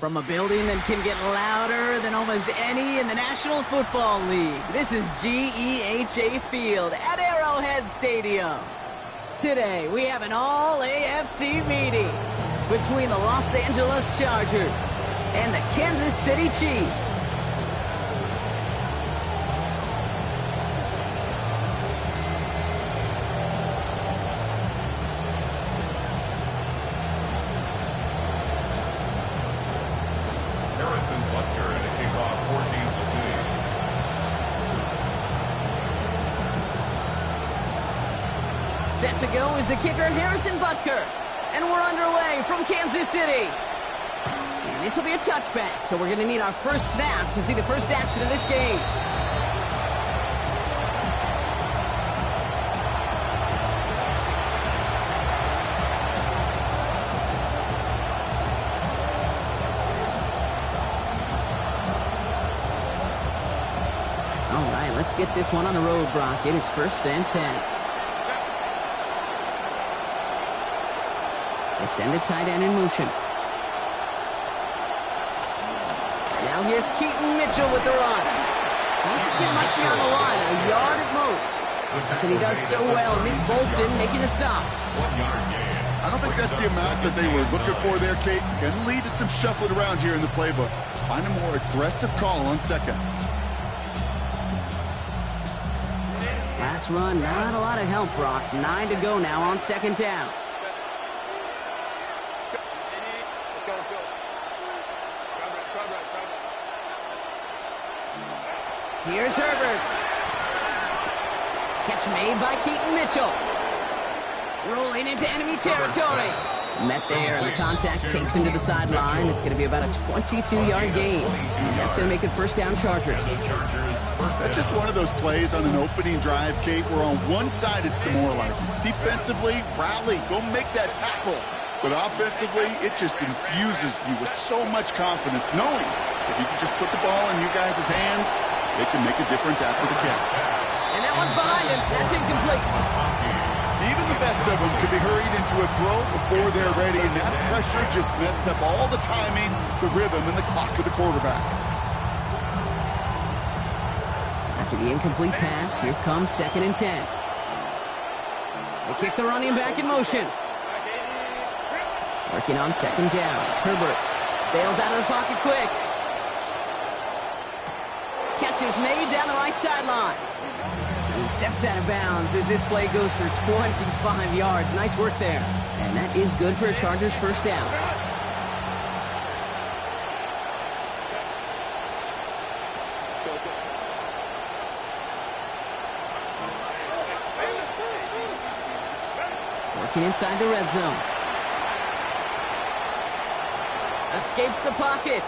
From a building that can get louder than almost any in the National Football League, this is GEHA Field at Arrowhead Stadium. Today, we have an all-AFC meeting between the Los Angeles Chargers and the Kansas City Chiefs. Harrison Butker and a kickoff for Kansas City. Set to go is the kicker, Harrison Butker. And we're underway from Kansas City. And this will be a touchback, so we're going to need our first snap to see the first action of this game. All right, let's get this one on the road, Brock. It is 1st and 10. They send a tight end in motion. Now here's Keaton Mitchell with the run. He doesn't get much beyond the line, a yard at most. And he does so well. Nick Bolton making a stop. 1 yard gain. I don't think that's the amount that they were looking for there, Kate. Going to lead to some shuffling around here in the playbook. Find a more aggressive call on second. Last run, not a lot of help, Brock. 9 to go now on 2nd down. Here's Herbert. Catch made by Keaton Mitchell. Rolling into enemy territory. Met there, and the contact takes him to the sideline. It's going to be about a 22-yard gain. That's going to make it 1st down Chargers. That's just one of those plays on an opening drive, Kate, where on one side it's demoralizing. Defensively, rally, go make that tackle. But offensively, it just infuses you with so much confidence, knowing if you can just put the ball in you guys' hands, it can make a difference after the catch. And that one's behind him. That's incomplete. Even the best of them could be hurried into a throw before they're ready, and that pressure just messed up all the timing, the rhythm, and the clock of the quarterback. After the incomplete pass, here comes 2nd and 10. They kick the running back in motion. Working on 2nd down. Herbert bails out of the pocket quick. Catch is made down the right sideline. He steps out of bounds as this play goes for 25 yards. Nice work there. And that is good for a Chargers 1st down. Working inside the red zone. Escapes the pocket.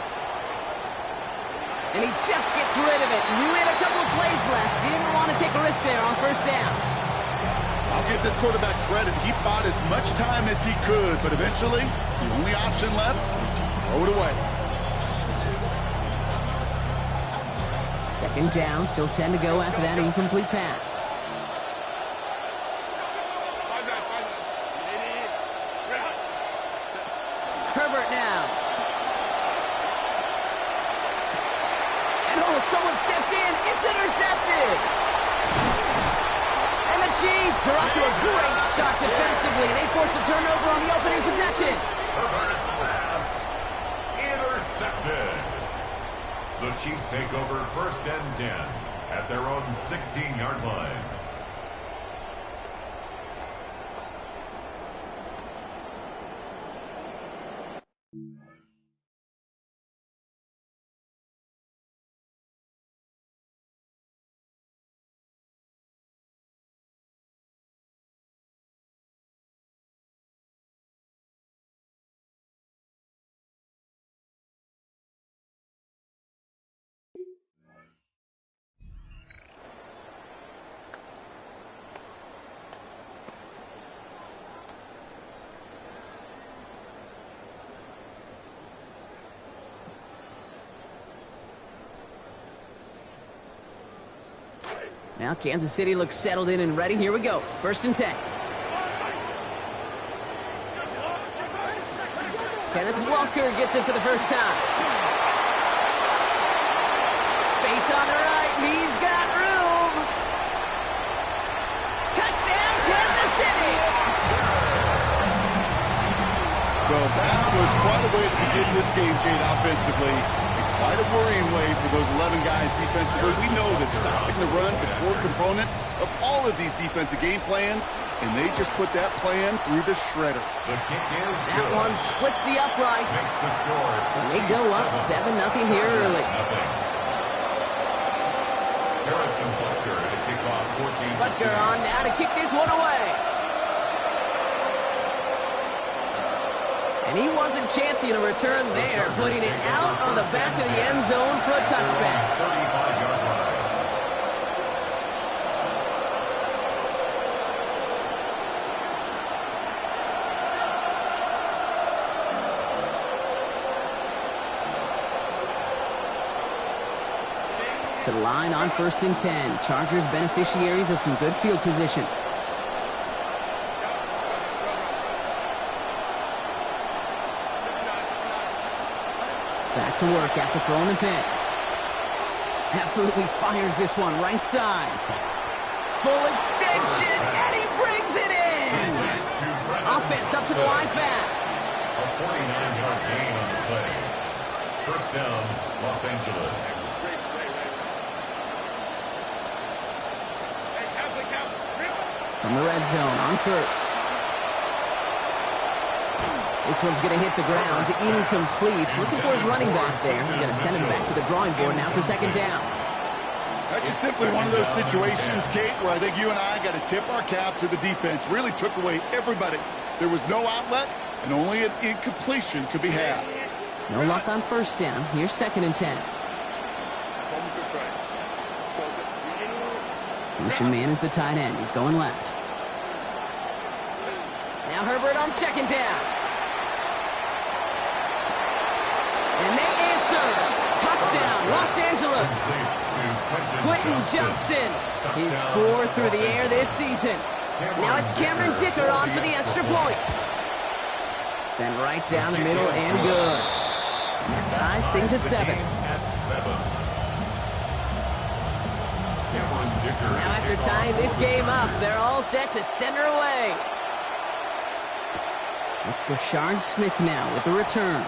And he just gets rid of it. Knew he had a couple of plays left. Didn't want to take a risk there on 1st down. I'll give this quarterback credit. He bought as much time as he could, but eventually, the only option left was to throw it away. 2nd down, still 10 to go after that incomplete pass. Herbert now. And someone stepped in. It's intercepted. And the Chiefs are off to a great start defensively. They force a turnover on the opening possession. Herbert's pass intercepted. The Chiefs take over 1st and 10 at their own 16-yard line. Now Kansas City looks settled in and ready. Here we go. 1st and 10. Kenneth Walker gets it for the first time. Space on the right. He's got room. Touchdown, Kansas City. Well, that was quite a way to begin this game, Kate, offensively. And quite a worrying way for those 11 guys defensively. We know that stopping the run's a core component of all of these defensive game plans, and they just put that plan through the shredder. The kick is That good. one splits the uprights. Makes the score. And they go up 7-0 here early. Harrison Butker to kick off 14. Butker on now to kick this one away. And he wasn't chancing a return there, putting it out on the back of the end zone for a touchback. 35-yard line. To the line on 1st and 10. Chargers beneficiaries of some good field position. Back to work after throwing the pick. Absolutely fires this one right side. Full extension, and he brings it in. Offense up to the line fast. A 49-yard gain on the play. 1st down, Los Angeles. From the red zone on 1st. This one's going to hit the ground. Incomplete. Looking for his running back there. We're going to send him back to the drawing board now for 2nd down. That's just simply one of those situations, Kate, where I think you and I got to tip our cap to the defense. Really took away everybody. There was no outlet, and only an incompletion could be had. No luck on 1st down. Here's 2nd and 10. Motion man is the tight end. He's going left. Now Herbert on 2nd down. And they answer. Touchdown, Los Angeles. Quentin Johnston. He's 4 through the air this season. Now it's Cameron Dicker on for the extra point. Sent right down the middle and good. Ties things at 7. Now after tying this game up, they're all set to send her away. It's Brashard Smith now with the return.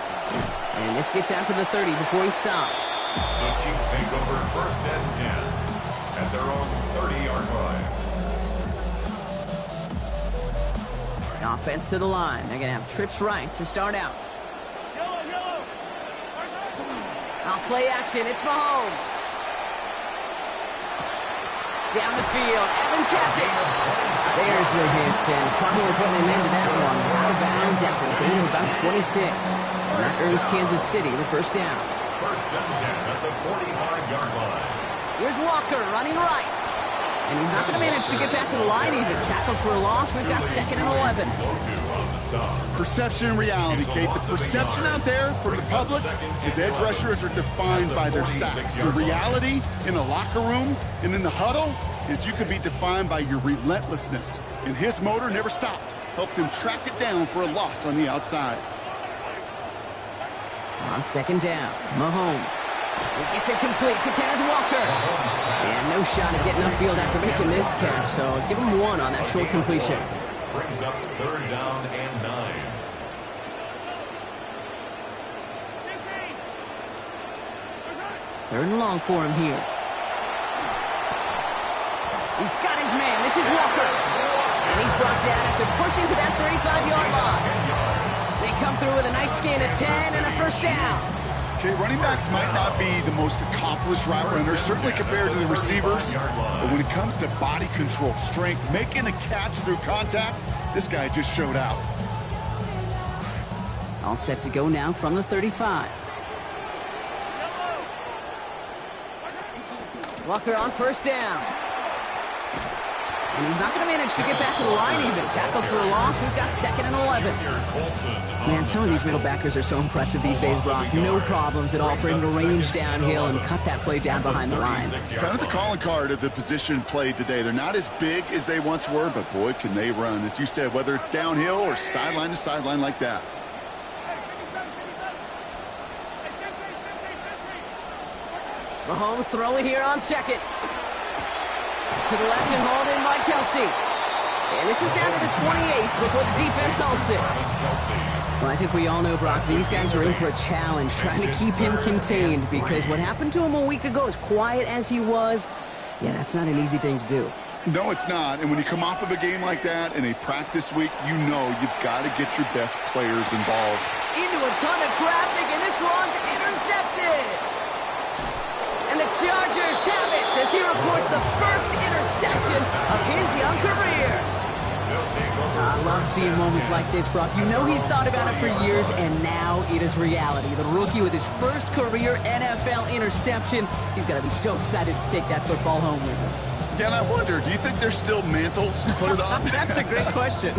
And this gets out to the 30 before he stopped. The Chiefs take over 1st and 10 at their own 30-yard line. Offense to the line. They're going to have trips right to start out. Off play action. It's Mahomes. Down the field. Evans has it. There's the hits, and finally putting an end to that one. Out of bounds after a gain of about 26. And that earns Kansas City the 1st down. 1st and 10 at the 45-yard line. Here's Walker running right. And he's not going to manage to get back to the line even. Tackled for a loss. We've got 2nd and 11. Perception and reality, Kate. The perception out there from the public is edge rushers are defined by their sacks. The reality in the locker room and in the huddle is you could be defined by your relentlessness. And his motor never stopped. Helped him track it down for a loss on the outside. On 2nd down, Mahomes. He gets it complete to Kenneth Walker. And no shot at getting upfield after making this catch, so give him 1 on that short completion. Brings up 3rd down and 9. Third and long for him here. He's got his man. This is Walker. And he's brought down after pushing to that 35-yard line. They come through with a nice gain of 10 and a 1st down. Okay, running backs might not be the most accomplished route runners, certainly compared to the receivers. But when it comes to body control, strength, making a catch through contact, this guy just showed out. All set to go now from the 35. Walker on 1st down. And he's not going to manage to get back to the line even. Tackle for a loss. We've got 2nd and 11. Man, some of these middle backers are so impressive these days, Brock. No problems at all for him to range downhill and cut that play down behind the line. Kind of the calling card of the position played today. They're not as big as they once were, but boy, can they run. As you said, whether it's downhill or sideline to sideline like that. Mahomes throwing here on 2nd. To the left and hauled in by Kelsey. And this is down to the 28 before the defense halts it. Well, I think we all know, Brock, these guys are in for a challenge trying to keep him contained because what happened to him a week ago, as quiet as he was, yeah, that's not an easy thing to do. No, it's not. And when you come off of a game like that in a practice week, you know you've got to get your best players involved. Into a ton of traffic, and this one's intercepted. And the Chargers have it as he records the first interception of his young career. I love seeing moments like this, Brock. You know he's thought about it for years, and now it is reality. The rookie with his first career NFL interception. He's got to be so excited to take that football home with him. Yeah, and I wonder, do you think there's still mantles to put it on? That's a great question.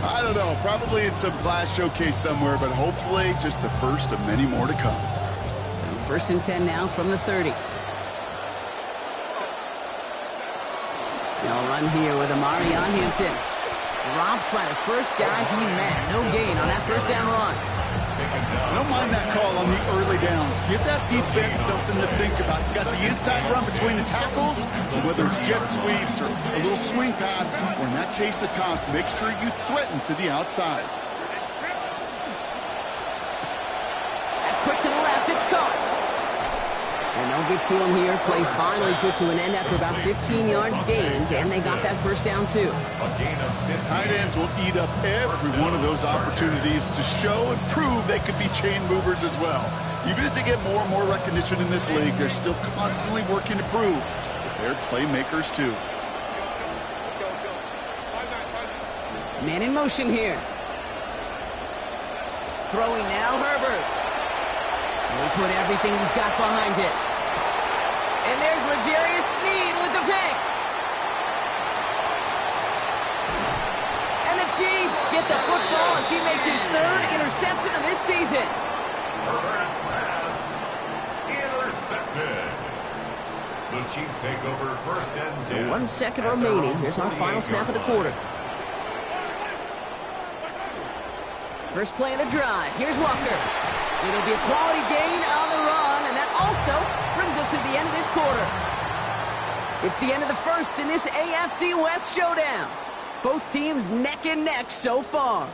I don't know. Probably in some glass showcase somewhere, but hopefully just the first of many more to come. 1st and 10 now from the 30. They'll run here with Amari on Hampton. Dropped by the first guy he met. No gain on that first down run. I don't mind that call on the early downs. Give that defense something to think about. You got the inside run between the tackles, and whether it's jet sweeps or a little swing pass, or in that case a toss, make sure you threaten to the outside. Quick to the left, it's caught. And they'll get to him here. Play finally put to an end after about 15 yards gained, and they got that first down too. Tight ends will eat up every one of those opportunities to show and prove they could be chain movers as well. Even as they get more and more recognition in this league, they're still constantly working to prove that they're playmakers too. Man in motion here. Throwing now, Herbert. He put everything he's got behind it. And there's L'Jarius Sneed with the pick. And the Chiefs get the football as he makes his 3rd interception of this season. Herbert's pass intercepted. The Chiefs take over 1st and 10. So 1 second remaining. Here's our final snap of the quarter. First play of the drive. Here's Walker. It'll be a quality gain on the run, and that also brings us to the end of this quarter. It's the end of the first in this AFC West showdown. Both teams neck and neck so far.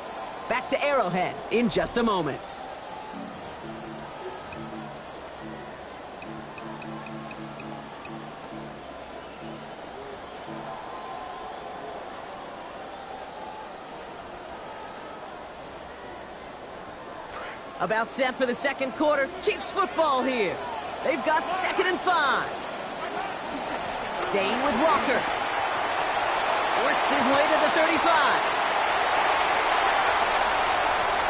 Back to Arrowhead in just a moment. About set for the second quarter. Chiefs football here. They've got 2nd and 5. Staying with Walker. Works his way to the 35.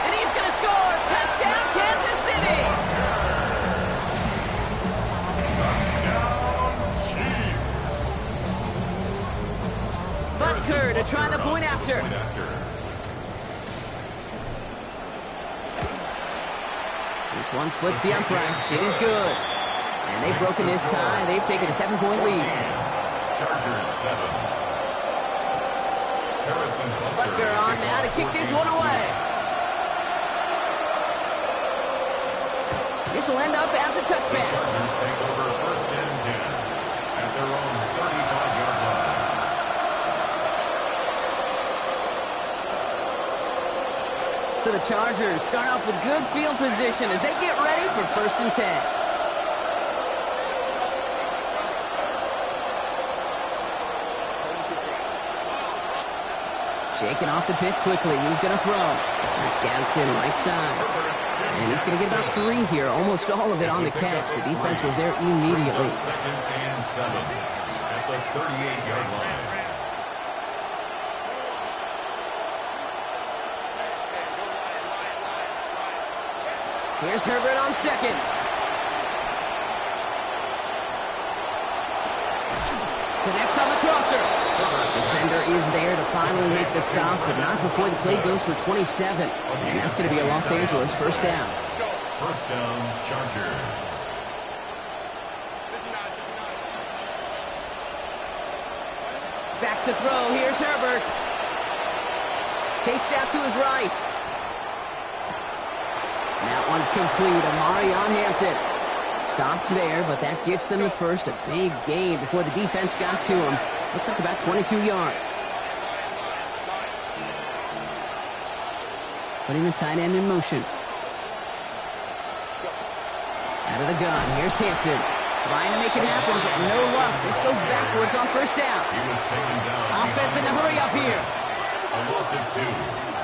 And he's going to score. Touchdown, Kansas City. Butker to try the point after. This one splits the uprights. It is good. And they've broken this tie. They've taken a 7-point lead. Chargers 7. Harrison Butker on now to kick this one away. This will end up as a touchback. Chargers take over 1st and 10 at their own 35-yard line. So the Chargers start off with good field position as they get ready for 1st and 10. Shaking off the pick quickly. Who's going to throw? That's Gadsden, right side. And he's going to get about 3 here, almost all of it on the catch. The defense was there immediately. 2nd and 7 at the 38-yard line. Here's Herbert on 2nd. Connects on the crosser. Defender is there to finally make the stop, but not before the play goes for 27. And that's going to be a Los Angeles first down. First down, Chargers. Back to throw. Here's Herbert. Chased out to his right. That one's complete. Amari on Hampton. Stops there, but that gets them the first. A big gain before the defense got to him. Looks like about 22 yards. Putting the tight end in motion. Out of the gun. Here's Hampton. Trying to make it happen, but no luck. This goes backwards on first down. He was taken down. Offense in the hurry up here. A loss of 2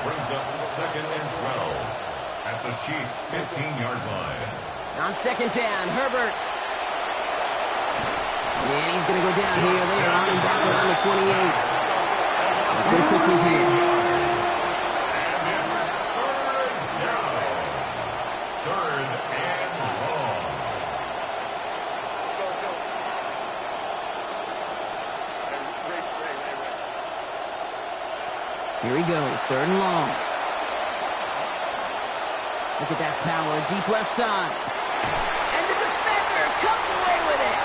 brings up 2nd and 12 at the Chiefs' 15-yard line. On second down, Herbert. And he's going to go down here. They are on him back around the 28. Go quickly here. And it's 3rd down. 3rd and long. Here he goes, 3rd and long. Look at that power, deep left side. And the defender comes away with it.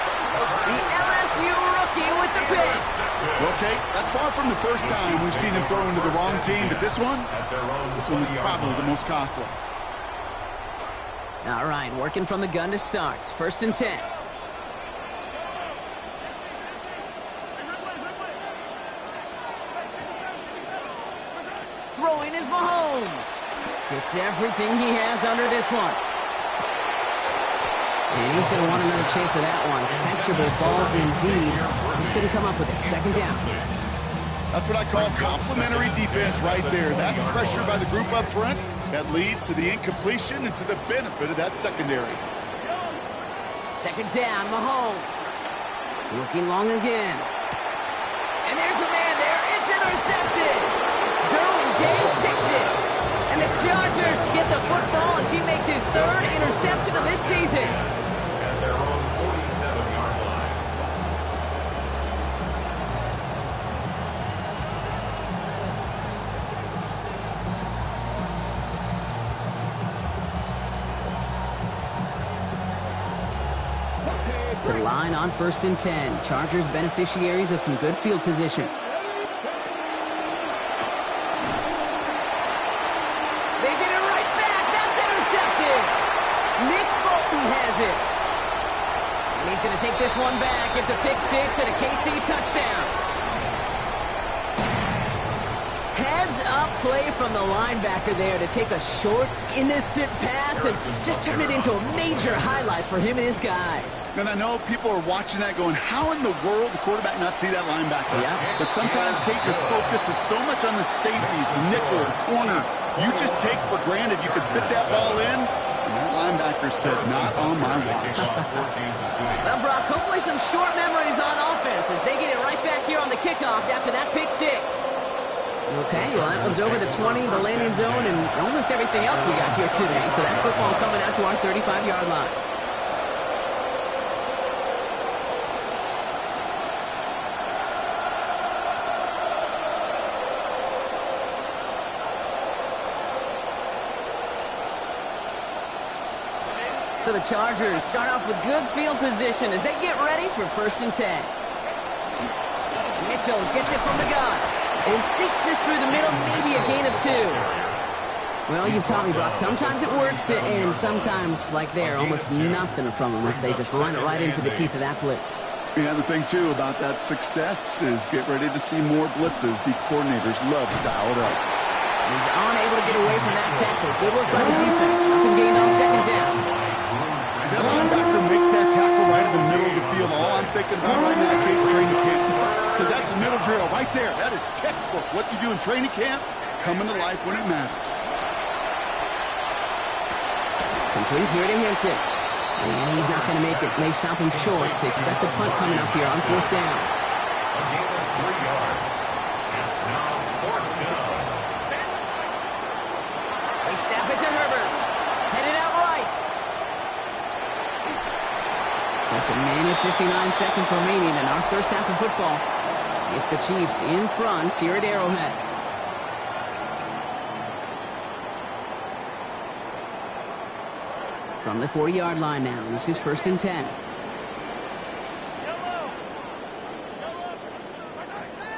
The LSU rookie with the pick. Well, Kate, that's far from the first time we've seen him throw into the wrong team, but this one was probably the most costly. All right, working from the gun to start. 1st and 10. Throwing is Mahomes. Gets everything he has under this one. And he's going to want another chance of that one. Catchable ball indeed. Just couldn't come up with it. 2nd down. That's what I call complimentary defense right there. That pressure by the group up front, that leads to the incompletion and to the benefit of that secondary. 2nd down, Mahomes. Looking long again. And there's a man there. It's intercepted. Derwin James picks it. And the Chargers get the football as he makes his 3rd interception of this season. At their own 47-yard line. To the line on 1st and 10. Chargers beneficiaries of some good field position. They get it right back. That's intercepted. Nick Bolton has it. And he's going to take this one back. It's a pick 6 and a KC touchdown. Heads up play from the linebacker there to take a short, innocent pass and just turn it into a major highlight for him and his guys. And I know people are watching that going, how in the world the quarterback not see that linebacker? Yeah. But sometimes, Kate, your focus is so much on the safeties, nickel, corner. You just take for granted you could fit that ball in. And that linebacker said, not on my watch. Well, Brock, hopefully some short memories on offense as they get it right back here on the kickoff after that pick 6. Okay, well, that one's over the 20, the landing zone, and almost everything else we got here today. So that football coming out to our 35-yard line. So the Chargers start off with good field position as they get ready for 1st and 10. Mitchell gets it from the gun. And sneaks this through the middle, maybe a gain of 2. Well, you've taught me, Brock. Sometimes it works, and sometimes, like there, almost nothing from them as they just run it right into the teeth of that blitz. Yeah, the thing, too, about that success is get ready to see more blitzes. Deep coordinators love to dial it up. He's unable to get away from that tackle. Good work by the defense. Nothing gained on 2nd down. As that linebacker makes that tackle right in the middle of the field, all I'm thinking about right now, Kate, training camp. Because that's the middle drill right there. That is textbook. What you do in training camp, coming to life when it matters. Complete here to Hampton. And he's not going to make it. They stop him short. So expect a punt coming up here on 4th down. A gain of 3 yards. It's now 4th down. They snap it to Herbert. Headed out right. Just a minute 59 seconds remaining in our first half of football. It's the Chiefs in front here at Arrowhead. From the 40-yard line now, this is 1st and 10.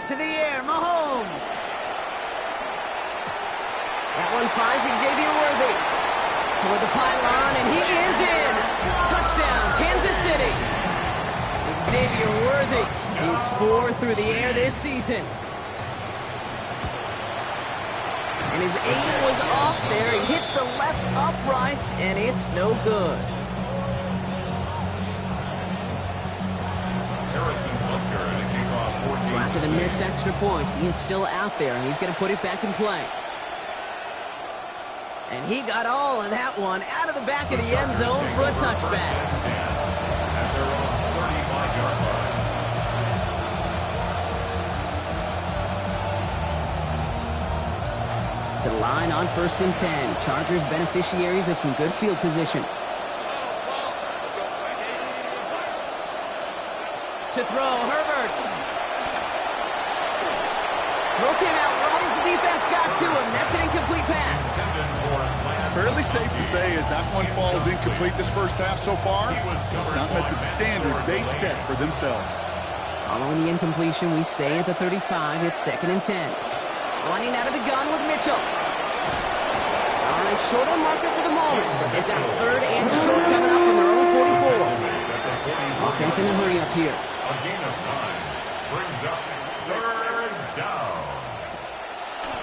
To the air, Mahomes. That one finds Xavier Worthy. Toward the pylon, and he is in. Touchdown, Kansas City. Xavier Worthy is 4 through the air this season. And his aim was off there. He hits the left upright, and it's no good. So after the missed extra point, he's still out there, and he's going to put it back in play. And he got all of that one out of the back of the end zone for a touchback. To the line on 1st and 10. Chargers beneficiaries of some good field position. To throw, Herbert. Throw came out right as the defense got to him. That's an incomplete pass. Fairly safe to say as that one falls incomplete this first half so far, it's not met the standard they set for themselves. Following the incompletion, we stay at the 35. It's 2nd and 10. Running out of the gun with Mitchell. All right, short on marker for the moment, but they've got 3rd and short coming up from their own 44. Offense in a hurry up here. A gain of 9 brings up 3rd down.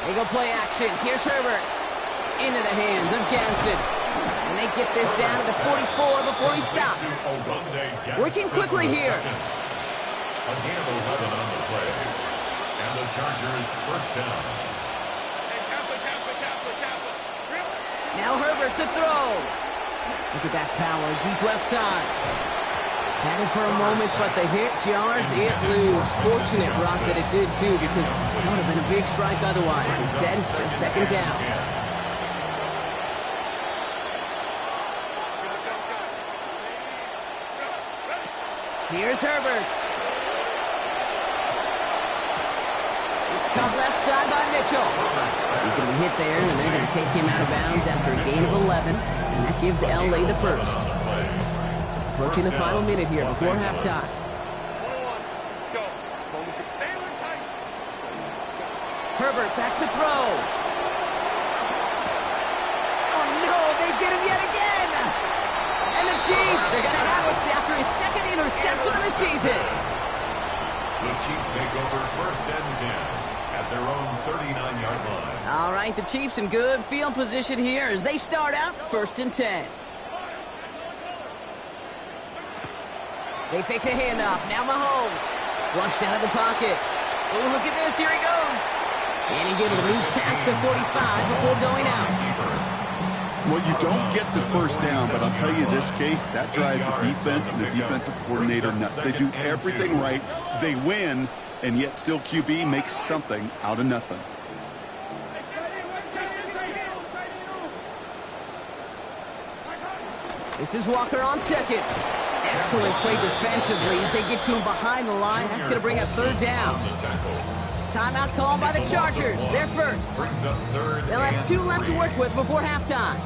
They go play action. Here's Herbert. Into the hands of Ganson. And they get this down to the 44 before he stopped. Working quickly here. A gain of 11 on the play. And the Chargers 1st down. Now Herbert to throw. Look at that power, deep left side. Had it for a moment, but the hit jars it loose. Fortunate, Brock, that it did too, because it would have been a big strike otherwise. Instead, just 2nd down. Here's Herbert. It's cut left side by Mitchell. He's going to be hit there, and they're going to take him out of bounds after a gain of 11, and that gives LA the first. Approaching the final minute here before halftime. Herbert back to throw. Oh no, they get him yet again! And the Chiefs are going to have it after his 2nd interception of the season. The Chiefs make over 1st and 10 at their own 39-yard line. All right, the Chiefs in good field position here as they start out 1st and 10. They fake the handoff. Now Mahomes. Flushed out of the pocket. Oh, look at this. Here he goes. And he's able to move past the 45 before going out. Well, you don't get the 1st down, but I'll tell you this, Kate, that drives the defense and the defensive coordinator nuts. They do everything right. They win, and yet still QB makes something out of nothing. This is Walker on 2nd. Excellent play defensively as they get to him behind the line. That's going to bring up 3rd down. Timeout called by the Chargers. They're first. They'll have 2 left to work with before halftime.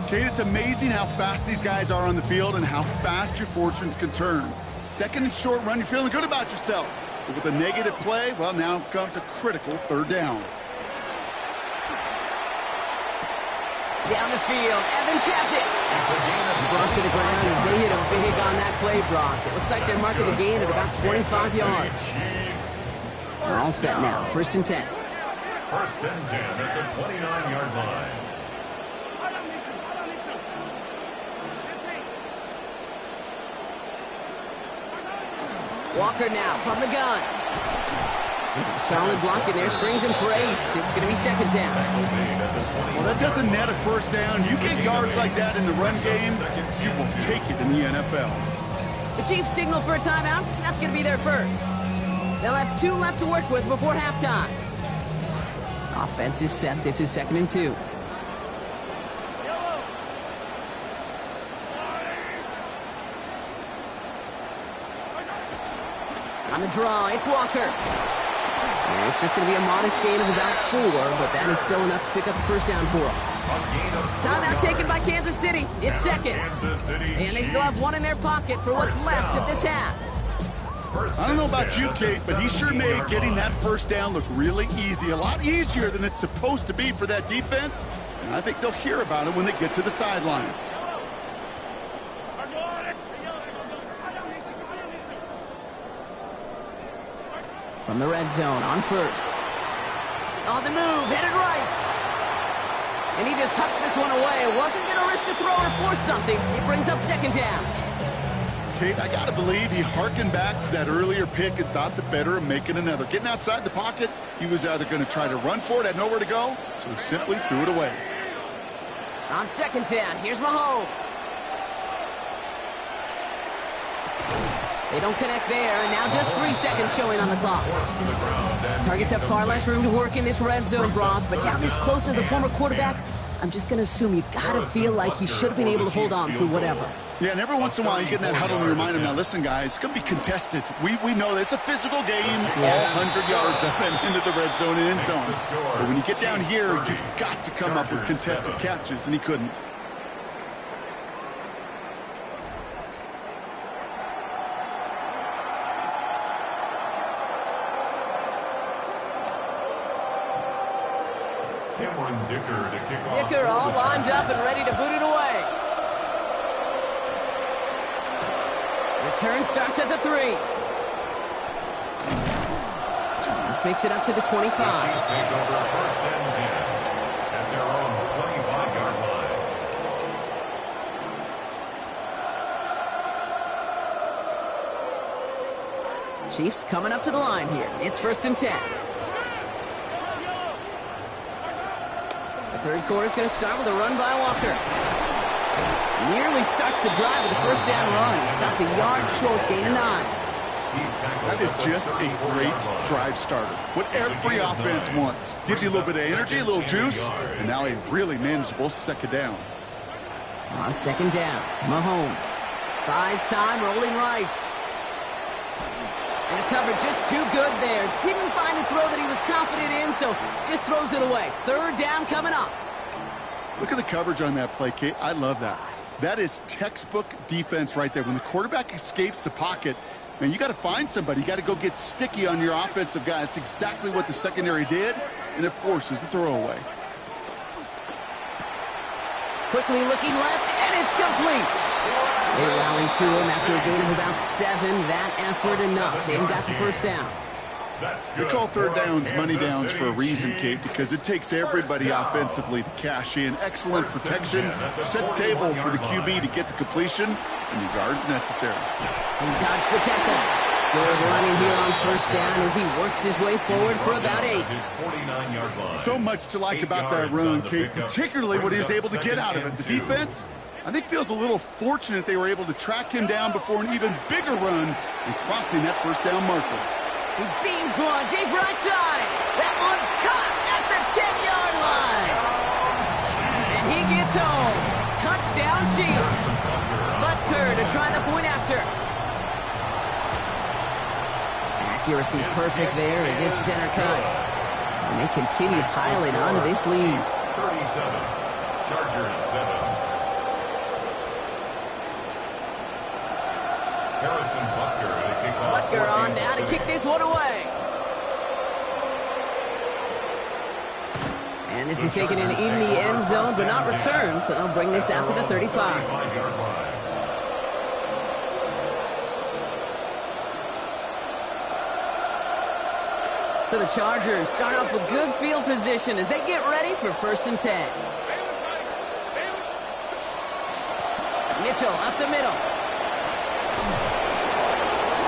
Kate, it's amazing how fast these guys are on the field and how fast your fortunes can turn. 2nd and short run, you're feeling good about yourself. But with a negative play, well, now comes a critical 3rd down. Down the field, Evans has it. Brought to the ground as they hit him big on that play, Brock. It looks like they're marking the gain at about 25 yards. They're all set now, 1st and 10. 1st and 10 at the 29-yard line. Walker now from the gun. And some solid blocking there. Springs him for 8. It's going to be 2nd down. Well, that doesn't net a 1st down. You get yards like that in the run game, you will take it in the NFL. The Chiefs signal for a timeout. That's going to be their first. They'll have 2 left to work with before halftime. Offense is set. This is 2nd and 2. On On the draw, it's Walker. And it's just going to be a modest gain of about 4, but that is still enough to pick up the first down for them. Timeout taken by Kansas City. It's second. And they still have one in their pocket for what's left of this half. I don't know about you, Kate, but he sure made getting that first down look really easy. A lot easier than it's supposed to be for that defense. And I think they'll hear about it when they get to the sidelines. From the red zone on first. On the move, headed right. And he just hucks this one away. Wasn't going to risk a throw or force something. It brings up second down. Kate, I got to believe he hearkened back to that earlier pick and thought the better of making another. Getting outside the pocket, he was either going to try to run for it, had nowhere to go, so he simply threw it away. On second down, here's Mahomes. They don't connect there, and now just 3 seconds showing on the clock. Targets have far less room to work in this red zone, Brock, but down this close as a former quarterback, I'm just going to assume you got to feel like he should have been able to hold on through whatever. Yeah, and every once in a while you get in that huddle and you remind him, now listen, guys, it's going to be contested. We know this. It's a physical game, all 100 yards up and into the red zone and end zone. But when you get down here, you've got to come up with contested catches, and he couldn't. Dicker all lined up and ready to boot it away. Return starts at the 3. This makes it up to the 25. The Chiefs take over first and 10 at their own 25-yard line. Chiefs coming up to the line here. It's first and 10. Third quarter is going to start with a run by Walker. Nearly starts the drive with a first down run. Stopped a yard short, gain of 9. That is just a great drive starter. What every offense wants. Gives you a little bit of energy, a little juice, and now a really manageable second down. On second down, Mahomes buys time, rolling right. And the cover just too good there. Didn't find a throw that he was confident in, so just throws it away. Third down coming up. Look at the coverage on that play, Kate. I love that. That is textbook defense right there. When the quarterback escapes the pocket, man, you got to find somebody. You got to go get sticky on your offensive guy. That's exactly what the secondary did, and it forces the throwaway. Quickly looking left, and it's complete. They rally to him after a gain of about 7. That effort enough. They got the first down. We call third downs money downs for a reason, Kate, because it takes everybody offensively to cash in. Excellent protection, set the table for the QB to get the completion and the yards necessary. He dodged the tackle. Good running here on first down as he works his way forward for about 8. So much to like about that run, Kate, particularly what he was able to get out of it. The defense, I think, feels a little fortunate they were able to track him down before an even bigger run and crossing that first down marker. He beams one deep right side. That one's caught at the 10-yard line. And he gets home. Touchdown Chiefs. Butker to try the point after. Accuracy perfect there as it's center cut. And they continue piling onto this lead. 37. Chargers 7. Harrison Butker to kick off. Butker on now to kick this one away. And this is taken in the end zone, but not returned, so they'll bring this out to the 35. So the Chargers start off with good field position as they get ready for first and 10. Mitchell up the middle.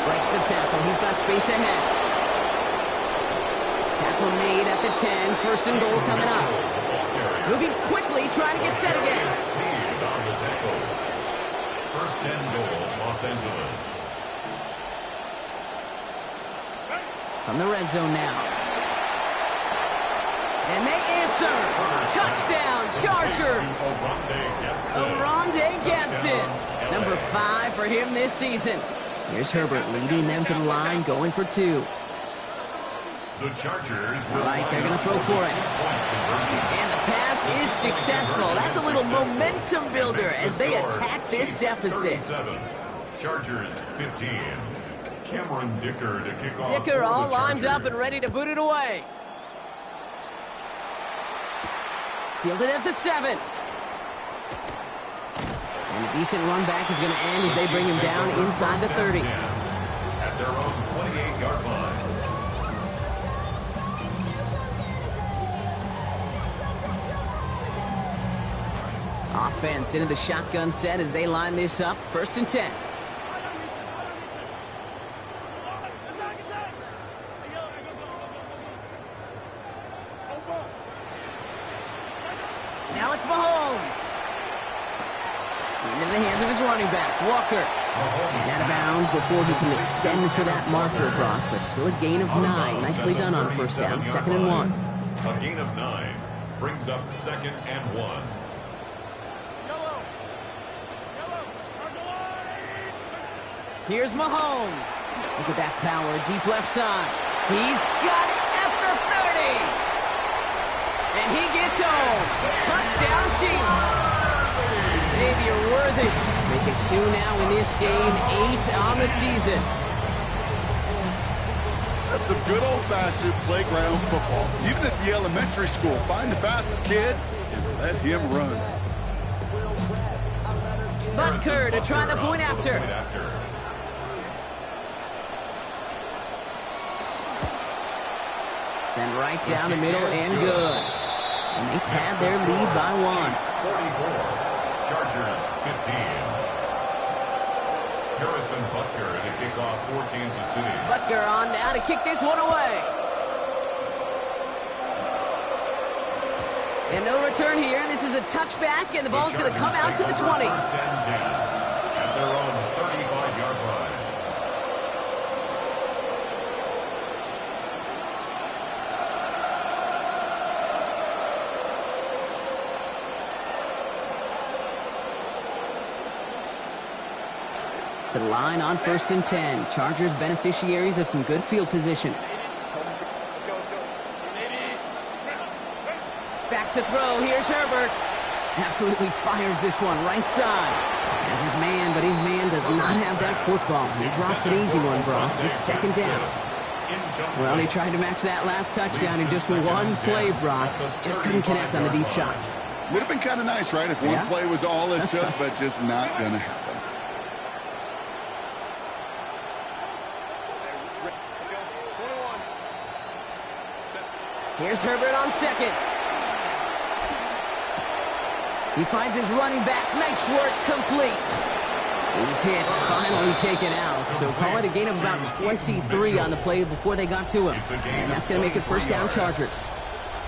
Breaks the tackle. He's got space ahead. Tackle made at the 10. First and goal coming up. Moving quickly, trying to get set again. First and goal, Los Angeles. From the red zone now. And they answer. Touchdown, Chargers. Oronde Gadsden. Number 5 for him this season. Here's Herbert leading them to the line, going for 2. The Chargers will All right, they're going to throw for it. And the pass is successful. That's a little momentum builder as they attack this deficit. 37. Chargers 15. Cameron Dicker to kick off. Dicker for all the lined up and Chargers. ready to boot it away. Fielded at the 7. And a decent run back is going to end as they bring him down inside the 30. At their own 28-yard line. Offense into the shotgun set as they line this up. 1st and 10. Now it's Mahomes. Into the hands of his running back, Walker. And out of bounds before he can extend for that marker, Brock, but still a gain of 9. Nicely done on 1st down, 2nd and 1. A gain of 9 brings up 2nd and 1. Here's Mahomes. Look at that power, deep left side. He's got it at the 30. And he gets home. Touchdown, Chiefs. Xavier Worthy making 2 now in this game, 8 on the season. That's some good old-fashioned playground football. Even at the elementary school, find the fastest kid and let him run. Butker to try the point after. Send right down the middle and good. And they pad their lead by 1. 44. Chargers 15. Harrison Butker to kick off for Kansas City. Butker on now to kick this one away. And no return here. This is a touchback, and the ball's going to come out to the 20. 1st and 10 at their own 35-yard line. To the line on 1st and 10. Chargers beneficiaries of some good field position. Back to throw. Here's Herbert. Absolutely fires this one right side. Has his man, but his man does not have that football. He drops an easy one, Brock. It's 2nd down. Well, they tried to match that last touchdown in just one play, Brock. Just couldn't connect on the deep shots. Would have been kind of nice, right, if one play was all it took, but just not going to happen. Here's Herbert on 2nd. He finds his running back. Nice work, complete. His hits finally taken out. So call it a gain of about 23 on the play before they got to him. And that's going to make it 1st down Chargers.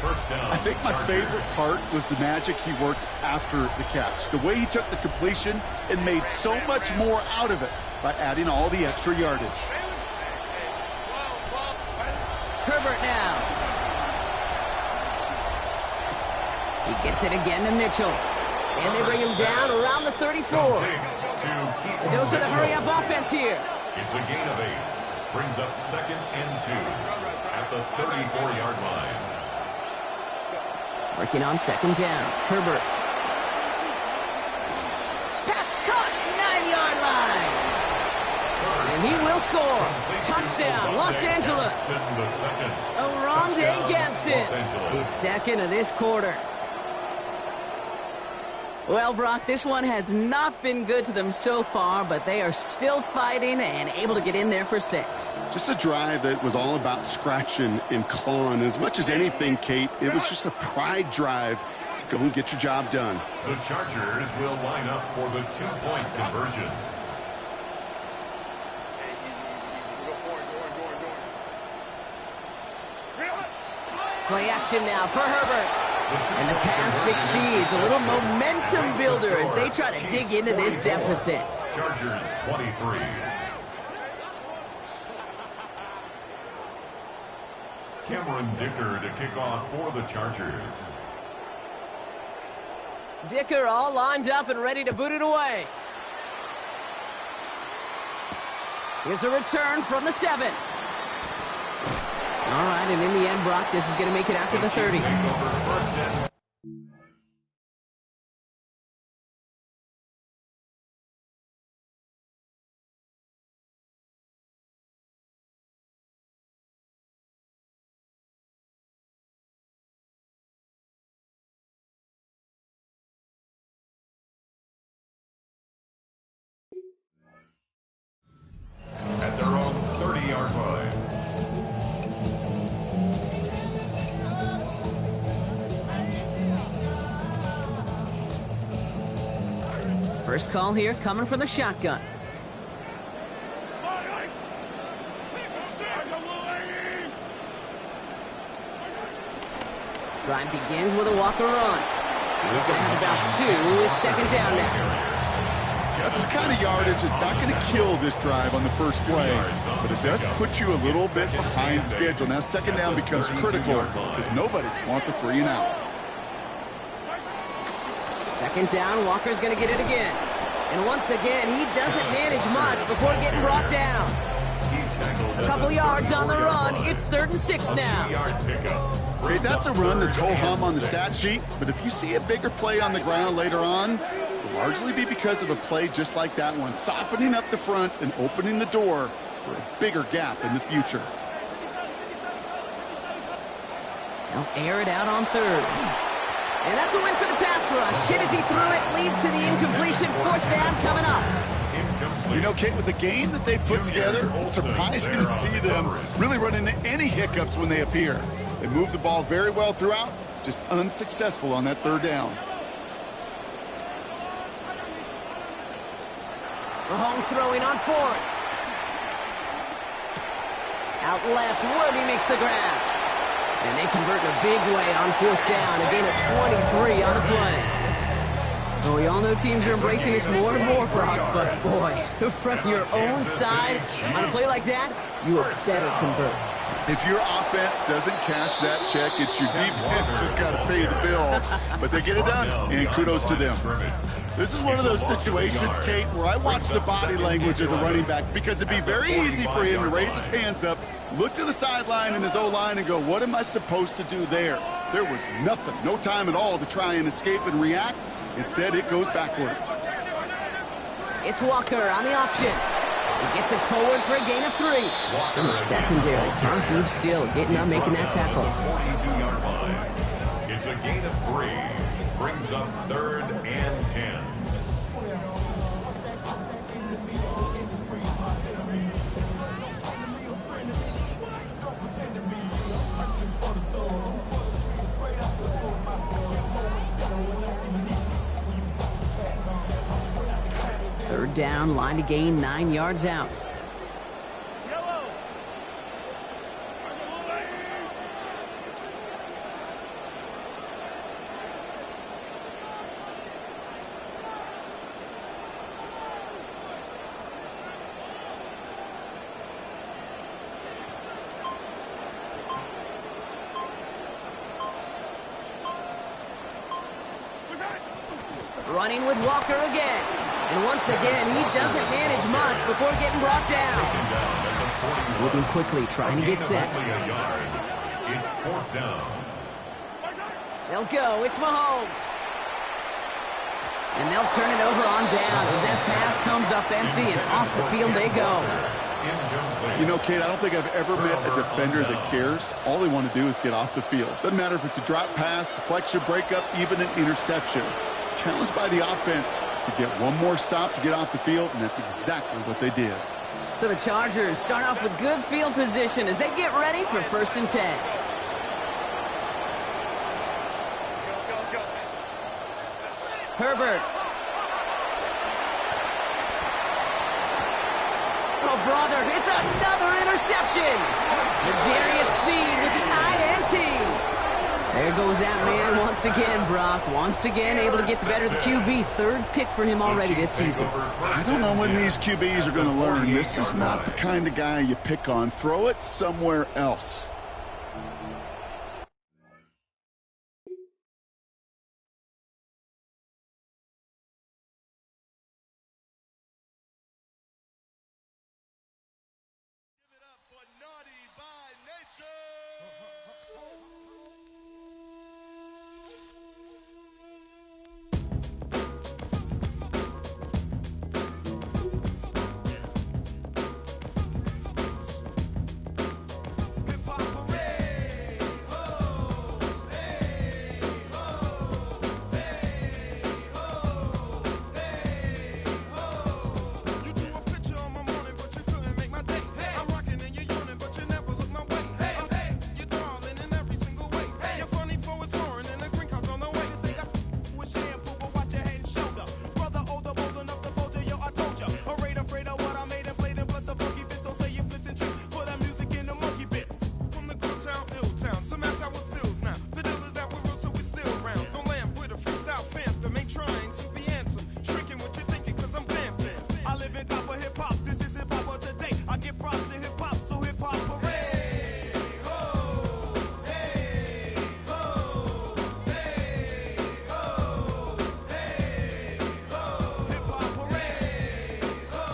I think my favorite part was the magic he worked after the catch. The way he took the completion and made so much more out of it by adding all the extra yardage. Herbert now. He gets it again to Mitchell. And they bring him down around the 34. A dose of the hurry-up offense here. It's a gain of 8. Brings up 2nd and 2 at the 34-yard line. Working on 2nd down. Herbert. Pass caught, 9-yard line. And he will score. Touchdown, Los Angeles. Oronde against it. His 2nd of this quarter. Well, Brock, this one has not been good to them so far, but they are still fighting and able to get in there for 6. Just a drive that was all about scratching and clawing. As much as anything, Kate, it was just a pride drive to go and get your job done. The Chargers will line up for the 2-point conversion. Play action now for Herbert. And the pass succeeds. A little momentum builder as they try to dig into this deficit. Chargers 23. Cameron Dicker to kick off for the Chargers. Dicker all lined up and ready to boot it away. Here's a return from the 7. All right, and in the end, Brock, this is going to make it out to the 30. At their own 30-yard line. First call here coming from the shotgun. Drive begins with a Walker run. He's going to have about 2. It's second down now. That's the kind of yardage that's not going to kill this drive on the first play, but it does put you a little bit behind schedule. Now second down becomes critical because nobody wants a 3 and out. Second down, Walker's going to get it again. And once again, he doesn't manage much before getting brought down. A couple yards on the run. It's 3rd and 6 now. Okay, that's a run that's ho-hum on the stat sheet, but if you see a bigger play on the ground later on, it'll largely be because of a play just like that one, softening up the front and opening the door for a bigger gap in the future. They'll air it out on 3rd. And that's a win for the pass rush. Hit as he threw it, leads to the incompletion. 4th down coming up. You know, Kate, with the game that they put together, it's surprising to see them really run into any hiccups when they appear. They move the ball very well throughout, just unsuccessful on that 3rd down. Mahomes throwing on 4th. Out left, Worthy makes the grab. And they convert in a big way on 4th down. A gain of 23 on the play. Well, we all know teams are embracing this more and more, Brock, but boy, from your own side, on a play like that, you are better convert. If your offense doesn't cash that check, it's your defense who's got to pay the bill. But they get it done, and kudos to them. This is one of those situations, Kate, where I watch the body language of the running back because it'd be very easy for him to raise his hands up, look to the sideline in his O-line and go, what am I supposed to do there? There was nothing, no time at all to try and escape and react. Instead, it goes backwards. It's Walker on the option. He gets it forward for a gain of 3. In the secondary, Tom keeps still getting up, making that tackle. 42-yard line. It's a gain of 3. Brings up 3rd and 10. Third down, line to gain 9 yards out. Running with Walker again. And once again, he doesn't manage much before getting brought down. Moving quickly, trying to get set. It's 4th down. They'll go. It's Mahomes. And they'll turn it over on downs as that pass comes up empty and off the field they go. You know, Kate, I don't think I've ever met a defender that cares. All they want to do is get off the field. Doesn't matter if it's a drop pass, deflection, breakup, even an interception. Challenged by the offense to get one more stop to get off the field, and that's exactly what they did. So the Chargers start off with good field position as they get ready for 1st and 10. Herbert. Oh, brother, it's another interception. L'Jarius Sneed with the INT. There goes that man once again, Brock. Once again, able to get the better of the QB. 3rd pick for him already this season. I don't know when these QBs are going to learn. This is not the kind of guy you pick on. Throw it somewhere else.